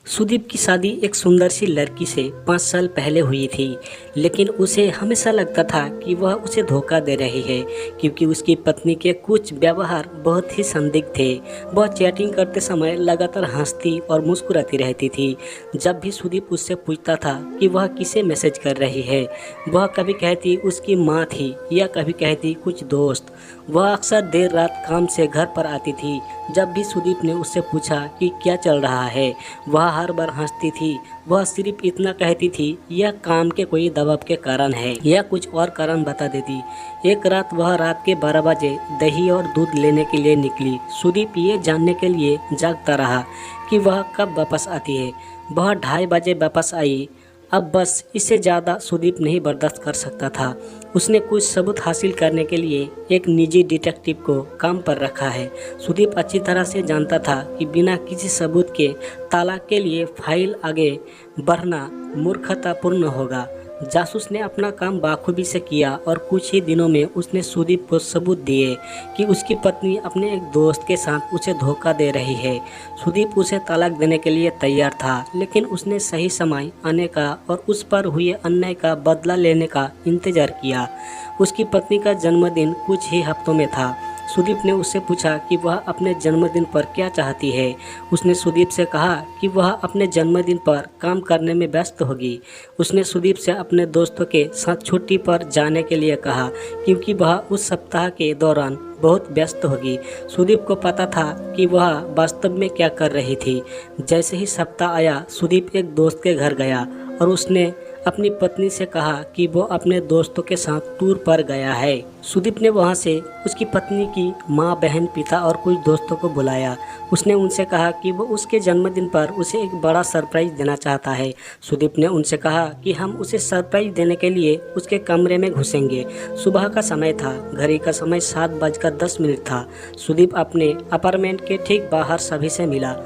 सुदीप की शादी एक सुंदर सी लड़की से 5 साल पहले हुई थी, लेकिन उसे हमेशा लगता था कि वह उसे धोखा दे रही है, क्योंकि उसकी पत्नी के कुछ व्यवहार बहुत ही संदिग्ध थे। वह चैटिंग करते समय लगातार हंसती और मुस्कुराती रहती थी। जब भी सुदीप उससे पूछता था कि वह किसे मैसेज कर रही है, वह कभी कहती उसकी माँ थी या कभी कहती कुछ दोस्त। वह अक्सर देर रात काम से घर पर आती थी। जब भी सुदीप ने उससे पूछा कि क्या चल रहा है, वह हर बार हंसती थी। वह सिर्फ इतना कहती थी, यह काम के कोई दबाव के कारण है, या कुछ और कारण बता देती। एक रात वह रात के 12 बजे दही और दूध लेने के लिए निकली। सुदीप ये जानने के लिए जागता रहा कि वह कब वापस आती है। वह 2:30 बजे वापस आई। अब बस इससे ज़्यादा सुदीप नहीं बर्दाश्त कर सकता था। उसने कुछ सबूत हासिल करने के लिए एक निजी डिटेक्टिव को काम पर रखा है। सुदीप अच्छी तरह से जानता था कि बिना किसी सबूत के तालाक के लिए फाइल आगे बढ़ना मूर्खतापूर्ण होगा। जासूस ने अपना काम बाखूबी से किया और कुछ ही दिनों में उसने सुदीप को सबूत दिए कि उसकी पत्नी अपने एक दोस्त के साथ उसे धोखा दे रही है। सुदीप उसे तलाक देने के लिए तैयार था, लेकिन उसने सही समय आने का और उस पर हुए अन्याय का बदला लेने का इंतजार किया। उसकी पत्नी का जन्मदिन कुछ ही हफ्तों में था। सुदीप ने उससे पूछा कि वह अपने जन्मदिन पर क्या चाहती है। उसने सुदीप से कहा कि वह अपने जन्मदिन पर काम करने में व्यस्त होगी। उसने सुदीप से अपने दोस्तों के साथ छुट्टी पर जाने के लिए कहा, क्योंकि वह उस सप्ताह के दौरान बहुत व्यस्त होगी। सुदीप को पता था कि वह वास्तव में क्या कर रही थी। जैसे ही सप्ताह आया, सुदीप एक दोस्त के घर गया और उसने अपनी पत्नी से कहा कि वो अपने दोस्तों के साथ टूर पर गया है। सुदीप ने वहां से उसकी पत्नी की माँ, बहन, पिता और कुछ दोस्तों को बुलाया। उसने उनसे कहा कि वो उसके जन्मदिन पर उसे एक बड़ा सरप्राइज देना चाहता है। सुदीप ने उनसे कहा कि हम उसे सरप्राइज देने के लिए उसके कमरे में घुसेंगे। सुबह का समय था। घड़ी का समय 7:10 था। सुदीप अपने अपार्टमेंट के ठीक बाहर सभी से मिला।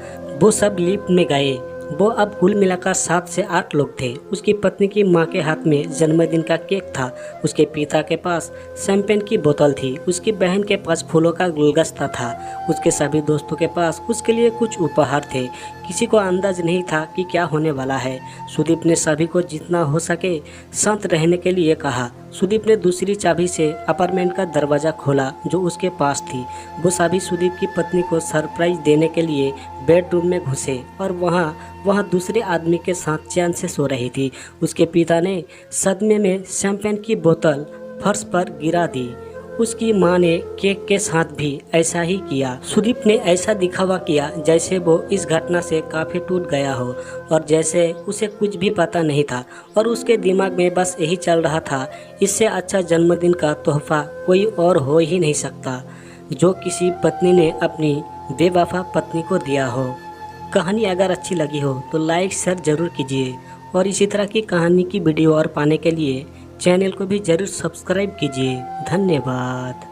वो सब लिफ्ट में गए। वो अब कुल मिलाकर 7 से 8 लोग थे। उसकी पत्नी की माँ के हाथ में जन्मदिन का केक था। उसके पिता के पास शैंपेन की बोतल थी। उसकी बहन के पास फूलों का गुलदस्ता था। उसके सभी दोस्तों के पास उसके लिए कुछ उपहार थे। किसी को अंदाज नहीं था कि क्या होने वाला है। सुदीप ने सभी को जितना हो सके शांत रहने के लिए कहा। सुदीप ने दूसरी चाबी से अपार्टमेंट का दरवाज़ा खोला जो उसके पास थी। वो सभी सुदीप की पत्नी को सरप्राइज देने के लिए बेडरूम में घुसे और वहाँ दूसरे आदमी के साथ चैन से सो रही थी। उसके पिता ने सदमे में शैंपेन की बोतल फर्श पर गिरा दी। उसकी माँ ने केक के साथ भी ऐसा ही किया। सुदीप ने ऐसा दिखावा किया जैसे वो इस घटना से काफ़ी टूट गया हो और जैसे उसे कुछ भी पता नहीं था, और उसके दिमाग में बस यही चल रहा था, इससे अच्छा जन्मदिन का तोहफा कोई और हो ही नहीं सकता जो किसी पत्नी ने अपनी बेवफा पत्नी को दिया हो। कहानी अगर अच्छी लगी हो तो लाइक शेयर ज़रूर कीजिए, और इसी तरह की कहानी की वीडियो और पाने के लिए चैनल को भी ज़रूर सब्सक्राइब कीजिए। धन्यवाद।